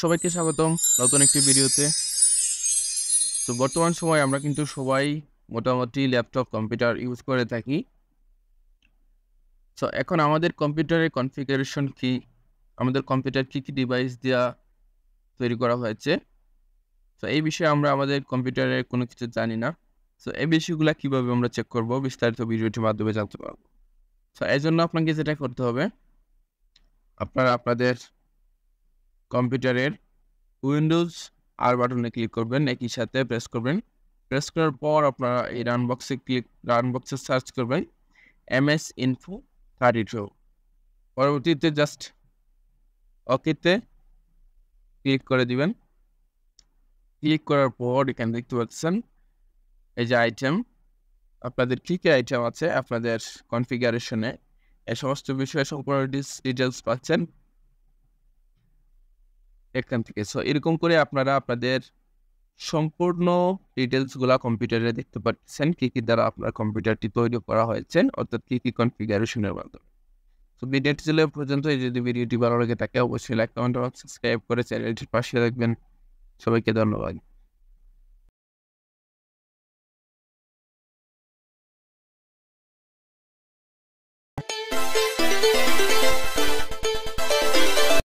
সবাইকে স্বাগতম নতুন একটি ভিডিওতে। তো বর্তমান সময়ে আমরা কিন্তু সবাই মোটামুটি ল্যাপটপ কম্পিউটার ইউজ করে থাকি। সো এখন আমাদের কম্পিউটারের কনফিগারেশন কি, আমাদের কম্পিউটার কি ডিভাইস দিয়া তৈরি করা হয়েছে, তো এই বিষয়ে আমরা আমাদের কম্পিউটারে কোনো কিছু জানি না। সো এই বিষয়গুলো কিভাবে আমরা চেক করব বিস্তারিত ভিডিওটির মাধ্যমে জানতে পারবো। সো এই জন্য আপনাকে যেটা করতে হবে, আপনারা আপনাদের কম্পিউটারের উইন্ডোজ আর বাটনে ক্লিক করবেন, একই সাথে প্রেস করবেন। প্রেস করার পর আপনারা এই রান বক্সে সার্চ করবেন MS Info 32। পরবর্তীতে জাস্ট ওকেতে ক্লিক করে দিবেন। ক্লিক করার পর এখানে দেখতে পাচ্ছেন এই যে আইটেম, আপনাদের কী কী আইটেম আছে আপনাদের কনফিগারেশনে, এই সমস্ত বিষয়ে সম্পূর্ণ ডিটেলস পাচ্ছেন এখান থেকে। সো এরকম করে আপনারা আপনাদের সম্পূর্ণ ডিটেলসগুলা কম্পিউটারে দেখতে পাচ্ছেন, কী কী দ্বারা আপনার কম্পিউটারটি তৈরি করা হয়েছে, অর্থাৎ কী কী কনফিগারেশনের মাধ্যমে। তো ভিডিওটি ছিল এ পর্যন্ত। যদি ভিডিওটি ভালো লাগে থাকে অবশ্যই লাইক, কমেন্ট এবং সাবস্ক্রাইব করে চ্যানেলটির পাশে থাকবেন। সবাইকে ধন্যবাদ।